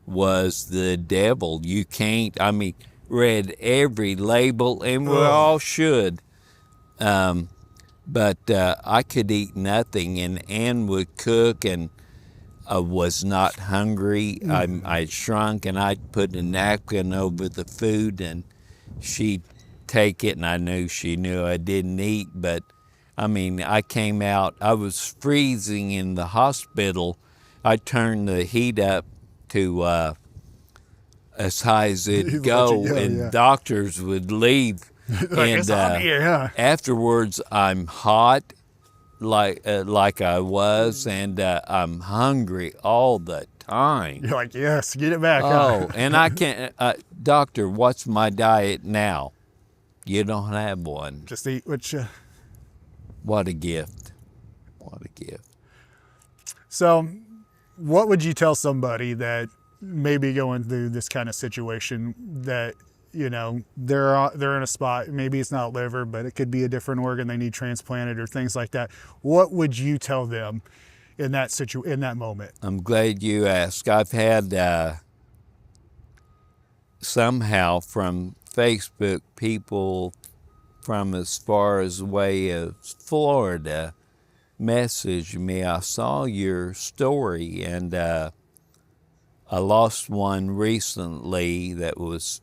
was the devil. You can't, I mean, read every label, and we all should. But I could eat nothing, and Ann would cook, and I was not hungry. I shrunk, and I'd put a napkin over the food, and she'd take it, and I knew she knew I didn't eat. But I mean, I came out, I was freezing in the hospital. I turned the heat up to as high as it'd go, and doctors would leave. Like, and it's on here, huh? afterwards, I'm hot, like I was, and I'm hungry all the time. You're like, yes, get it back. Oh, and I can't, doctor, what's my diet now? You don't have one. Just eat what you... What a gift. What a gift. So what would you tell somebody that may be going through this kind of situation, that, you know, they're in a spot, maybe it's not liver, but it could be a different organ they need transplanted or things like that. What would you tell them in that moment? I'm glad you asked. I've had somehow from Facebook people from as far as way as Florida message me. I saw your story, and I lost one recently that was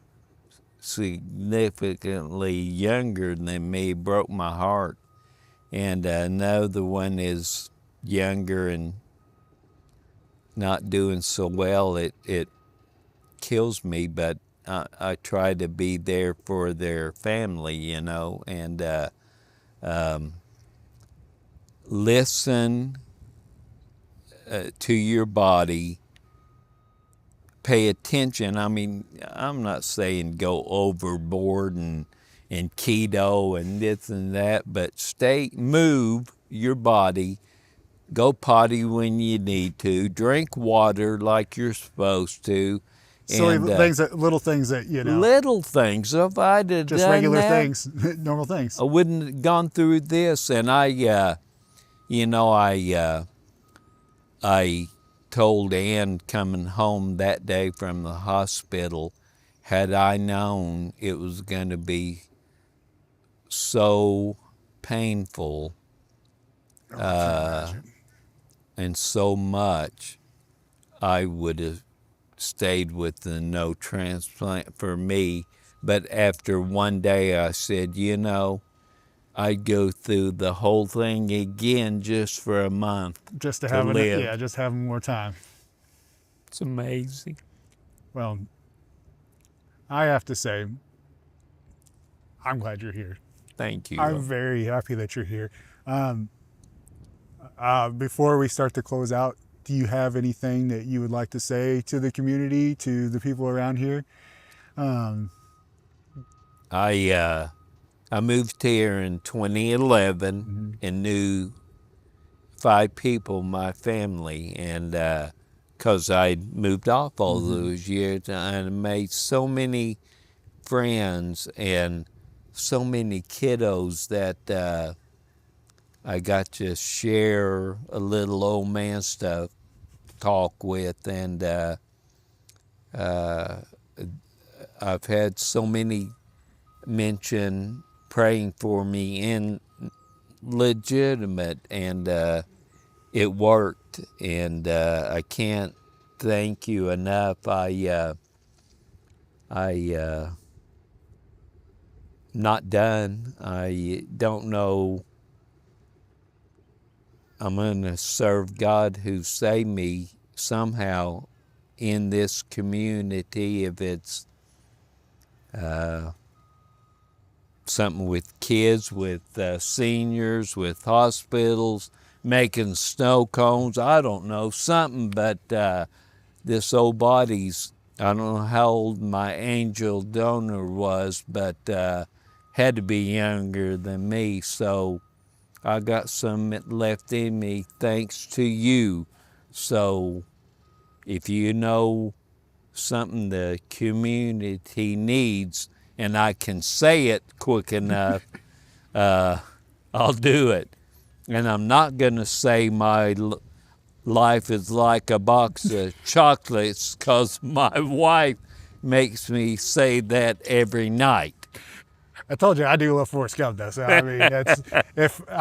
significantly younger than me. Broke my heart. And I know the one is younger and not doing so well. It kills me, but I try to be there for their family, you know, and listen to your body. Pay attention. I mean, I'm not saying go overboard and keto and this and that, but move your body. Go potty when you need to. Drink water like you're supposed to. So little things that, you know. Little things. If I'd have just done regular that, things, normal things. I wouldn't have gone through this. And I told Ann coming home that day from the hospital, had I known it was going to be so painful and so much, I would have stayed with the no transplant for me. But after one day, I said, you know, I'd go through the whole thing again just for a month. Just to live. Just have more time. It's amazing. Well, I have to say, I'm glad you're here. Thank you. I'm very happy that you're here. Before we start to close out, do you have anything that you would like to say to the community, to the people around here? I moved here in 2011 and knew 5 people, my family, and because I moved off all those years, and I made so many friends and so many kiddos that I got to share a little old man stuff, talk with, and I've had so many mention praying for me, and legitimate, and it worked, and I can't thank you enough. not done. I don't know. I'm going to serve God who saved me somehow in this community, if it's something with kids, with seniors, with hospitals, making snow cones. I don't know, something, but this old body's, I don't know how old my angel donor was, but had to be younger than me, so I got some left in me thanks to you. So if you know something the community needs, and I can say it quick enough, I'll do it. And I'm not going to say my life is like a box of chocolates, because my wife makes me say that every night. I told you I do love Forrest Gump, though. So I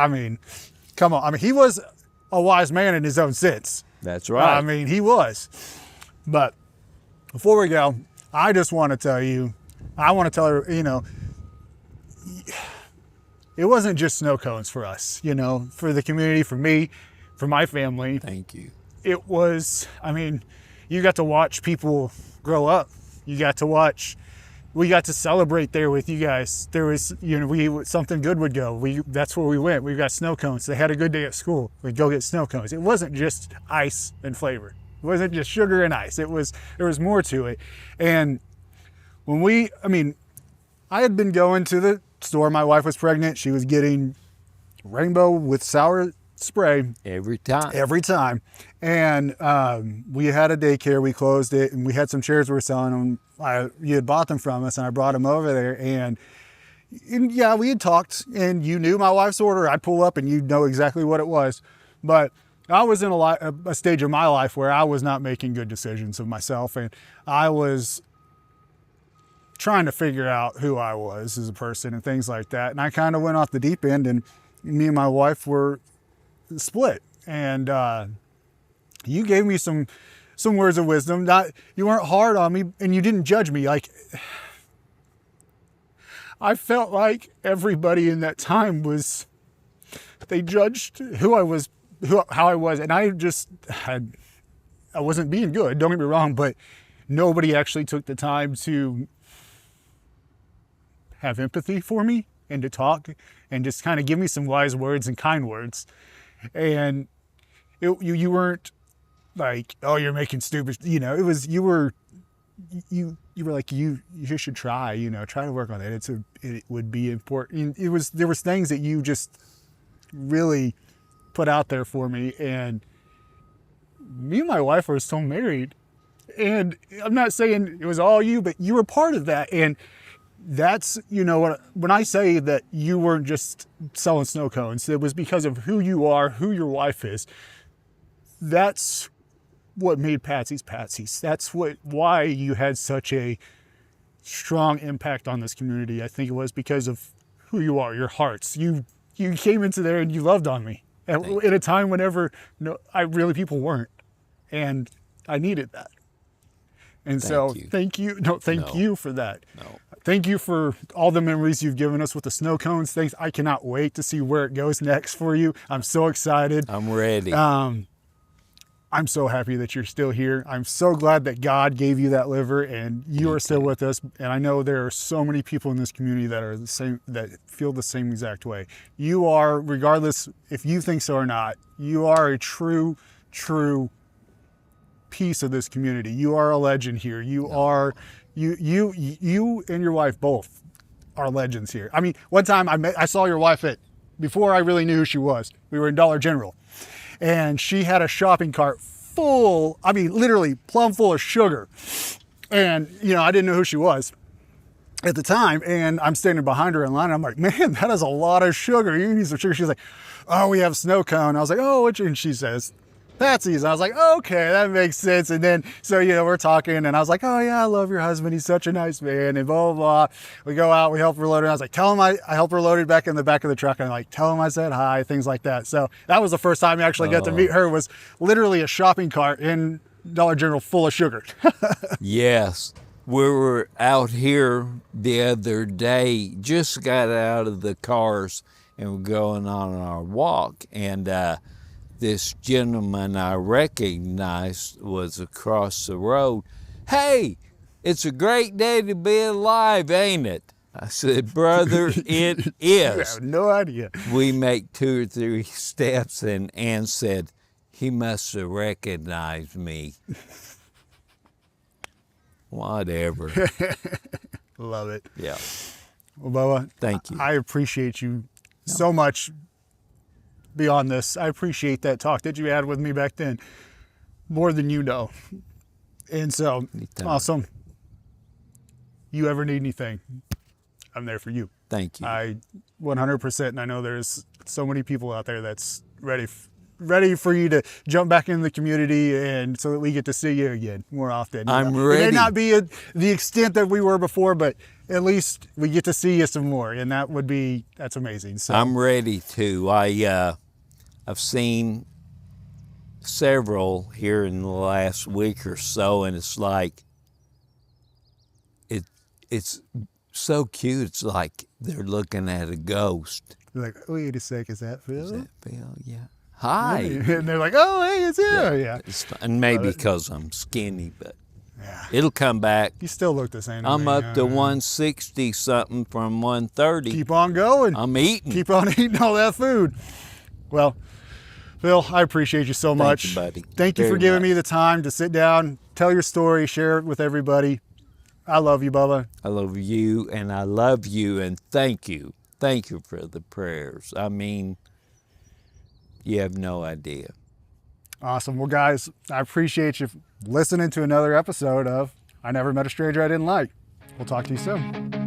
mean, come on. I mean, he was a wise man in his own sense. That's right. I mean, he was. But before we go, I just want to tell you, her, it wasn't just snow cones for us, for the community, for me, for my family. Thank you. It was, I mean, you got to watch people grow up. We got to celebrate there with you guys. There was, something good would go. That's where we went. We got snow cones. They had a good day at school. We'd go get snow cones. It wasn't just ice and flavor. It wasn't just sugar and ice. There was more to it. And I had been going to the store. My wife was pregnant. She was getting rainbow with sour spray. Every time. And we had a daycare. We closed it, and we had some chairs we were selling them. You had bought them from us, and I brought them over there. And yeah, we had talked, and you knew my wife's order. I'd pull up, and you'd know exactly what it was. But I was in a stage of my life where I was not making good decisions of myself, and I was trying to figure out who I was as a person and things like that. And I kind of went off the deep end, and me and my wife were split. And you gave me some words of wisdom. You weren't hard on me, and you didn't judge me. Like, I felt like everybody in that time they judged how I was, and I wasn't being good, don't get me wrong, but nobody actually took the time to have empathy for me and to talk and just kind of give me some wise words and kind words. And you weren't like, oh, you're making stupid, it was, you were like, you should try to work on it. It would be important. There was things that you just really put out there for me. And me and my wife are still married, and I'm not saying it was all you, but you were part of that. And that's, when I say that you weren't just selling snow cones, it was because of who you are, who your wife is. That's what made Patsys. That's why you had such a strong impact on this community. I think it was because of who you are, your hearts. You came into there and you loved on me at a time whenever people weren't, and I needed that. And thank you for that. No. Thank you for all the memories you've given us with the snow cones. Thanks. I cannot wait to see where it goes next for you. I'm so excited. I'm ready. I'm so happy that you're still here. I'm so glad that God gave you that liver and you are still with us. And I know there are so many people in this community that are the same, that feel the same exact way. You are, regardless if you think so or not, you are a true piece of this community. You are a legend here. You and your wife both are legends here. I mean, one time I saw your wife before I really knew who she was. We were in Dollar General, and she had a shopping cart full, literally plumb full of sugar. And, I didn't know who she was at the time. And I'm standing behind her in line. And I'm like, man, that is a lot of sugar. You need some sugar. She's like, oh, we have snow cone. I was like, oh, and she says, Patsys. And I was like, okay, that makes sense. And then, we're talking, and I was like, oh yeah, I love your husband. He's such a nice man, and blah, blah, blah. We go out, we help her load it. I was like, tell him I helped her load it back in the back of the truck, and tell him I said hi, things like that. So that was the first time I actually got to meet her, was literally a shopping cart in Dollar General full of sugar. Yes. We were out here the other day, just got out of the cars and were going on our walk. And this gentleman I recognized was across the road. "Hey, it's a great day to be alive, ain't it?" I said, "Brother, it I have is." no idea. We make 2 or 3 steps, and Ann said, "He must have recognized me." Whatever. Love it. Yeah. Well, Bubba, Thank you. I appreciate you so much beyond this. I appreciate that talk that you had with me back then more than you know. And so, Anytime. awesome. You ever need anything, I'm there for you. Thank you. I 100%, and I know there's so many people out there that's ready for you to jump back in the community, and so that we get to see you again more often. I'm It ready. may not be at the extent that we were before, but at least we get to see you some more, and that's amazing. So I'm ready to. I've seen several here in the last week or so, and it's like it's so cute. It's like they're looking at a ghost. like, wait a sec, is that Phil? Is that Phil? Yeah. Hi. And they're like, oh, hey, it's him. Yeah. It's fun. And maybe because I'm skinny, but Yeah. it'll come back. You still look the same. I'm me. up to 160 something from 130. Keep on going. I'm eating. Keep on eating all that food. Well, Phil, I appreciate you so much. you, buddy. Thank you for Very giving much. me the time to sit down, tell your story, share it with everybody. I love you, Bubba. I love you, and I love you, and thank you. Thank you for the prayers. I mean, you have no idea. Awesome. Well, guys, I appreciate you listening to another episode of I Never Met a Stranger I Didn't Like. We'll talk to you soon.